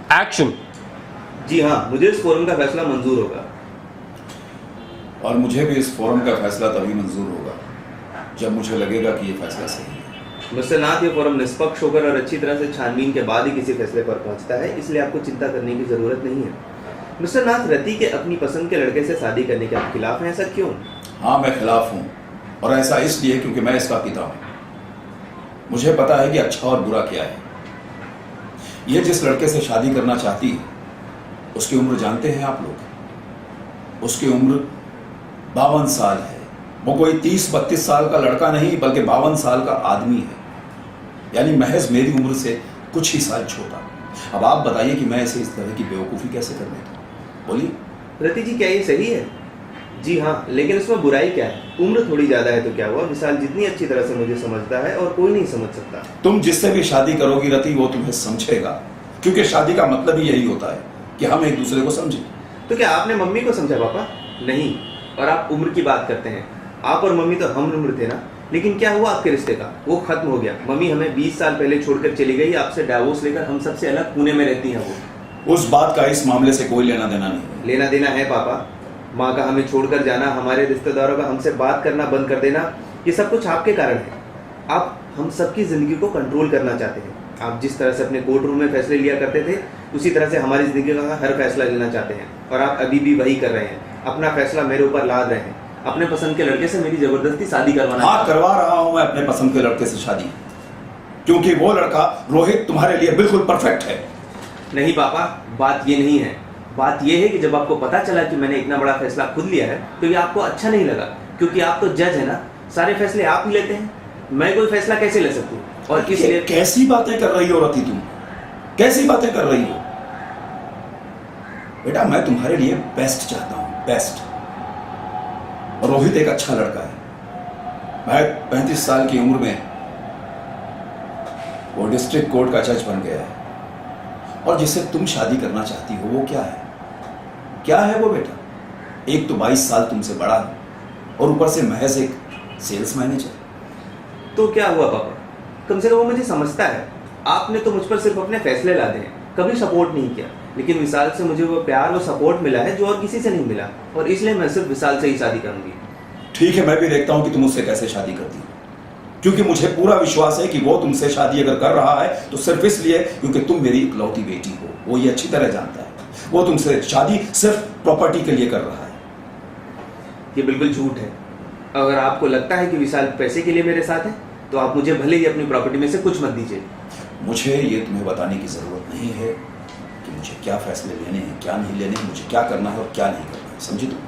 Action. जी हाँ, मुझे इस फोरम का फैसला मंजूर होगा। और मुझे भी इस फोरम का फैसला तभी मंजूर होगा जब मुझे लगेगा कि ये फैसला सही है। मिस्टर नाथ, ये फोरम निष्पक्ष होकर और अच्छी तरह से छानबीन के बाद ही किसी फैसले पर पहुंचता है, इसलिए आपको चिंता करने की जरूरत नहीं है। मिस्टर नाथ, रति के अपनी पसंद के लड़के से शादी करने के आप खिलाफ हैं, ऐसा क्यों? हाँ, मैं खिलाफ हूँ, और ऐसा इसलिए क्योंकि मैं इसका पिता हूँ। मुझे पता है कि अच्छा और बुरा क्या है। ये जिस लड़के से शादी करना चाहती है उसकी उम्र जानते हैं आप लोग? उसकी उम्र 52 साल है। वो कोई 30-32 साल का लड़का नहीं बल्कि 52 साल का आदमी है, यानी महज मेरी उम्र से कुछ ही साल छोटा। अब आप बताइए कि मैं इसे इस तरह की बेवकूफ़ी कैसे कर लेता हूँ? बोलिए। रति जी, क्या ये सही है? जी हाँ, लेकिन इसमें बुराई क्या है? उम्र थोड़ी ज्यादा है तो क्या हुआ? विशाल जितनी अच्छी तरह से मुझे समझता है और कोई नहीं समझ सकता। तुम जिससे भी शादी करोगी रति, वो तुम्हें समझेगा, क्योंकि शादी का मतलब ही यही होता है कि हम एक दूसरे को समझें। तो क्या आपने मम्मी को समझा पापा? नहीं। और आप उम्र की बात करते हैं। आप और मम्मी तो हम उम्र थे ना। लेकिन क्या हुआ आपके रिश्ते का? वो खत्म हो गया। मम्मी हमें 20 साल पहले छोड़कर चली गई, आपसे डाइवोर्स लेकर हम सबसे अलग पुणे में रहती हैं वो। उस बात का इस मामले से कोई लेना देना नहीं। लेना देना है पापा। माँ का हमें छोड़कर जाना, हमारे रिश्तेदारों का हमसे बात करना बंद कर देना, ये सब कुछ आपके कारण है। आप हम सबकी जिंदगी को कंट्रोल करना चाहते हैं। आप जिस तरह से अपने कोर्ट रूम में फैसले लिया करते थे, उसी तरह से हमारी जिंदगी का हर फैसला लेना चाहते हैं, और आप अभी भी वही कर रहे हैं। अपना फैसला मेरे ऊपर लाद रहे हैं। अपने पसंद के लड़के से मेरी जबरदस्ती शादी करवाना। हाँ, करवा रहा हूं मैं अपने पसंद के लड़के से शादी, क्योंकि वो लड़का रोहित तुम्हारे लिए बिल्कुल परफेक्ट है। नहीं पापा, बात ये नहीं है। बात ये है कि जब आपको पता चला कि मैंने इतना बड़ा फैसला खुद लिया है तो ये आपको अच्छा नहीं लगा, क्योंकि आप तो जज है ना, सारे फैसले आप ही लेते हैं। मैं कोई फैसला कैसे ले सकती हूँ? और इसलिए कैसी बातें कर रही हो रति, तुम कैसी बातें कर रही हो? बेटा, मैं तुम्हारे लिए बेस्ट चाहता हूं, बेस्ट। और रोहित एक अच्छा लड़का है। मैं 35 साल की उम्र में वो डिस्ट्रिक्ट कोर्ट का जज बन गया है, और जिससे तुम शादी करना चाहती हो वो क्या है? क्या है वो बेटा? एक तो 22 साल तुमसे बड़ा है, और ऊपर से महज एक सेल्स मैनेजर। तो क्या हुआ पापा? कम से कम वो मुझे समझता है। आपने तो मुझ पर सिर्फ अपने फैसले लादे हैं, कभी सपोर्ट नहीं किया। लेकिन विशाल से मुझे वो प्यार, वो सपोर्ट मिला है जो और किसी से नहीं मिला, और इसलिए मैं सिर्फ विशाल से ही शादी करूंगी। ठीक है, मैं भी देखता हूं कि तुम उससे कैसे शादी करती हो, क्योंकि मुझे पूरा विश्वास है कि वो तुमसे शादी अगर कर रहा है तो सिर्फ इसलिए क्योंकि तुम मेरी इकलौती बेटी हो। वो ये अच्छी तरह जानता है। वो तुमसे शादी सिर्फ प्रॉपर्टी के लिए कर रहा है। ये बिल्कुल झूठ है। अगर आपको लगता है कि विशाल पैसे के लिए मेरे साथ है, तो आप मुझे भले ही अपनी प्रॉपर्टी में से कुछ मत दीजिए। मुझे ये तुम्हें बताने की जरूरत नहीं है कि मुझे क्या फैसले लेने हैं, क्या नहीं लेने हैं, मुझे क्या करना है और क्या नहीं करना है, समझी तुम?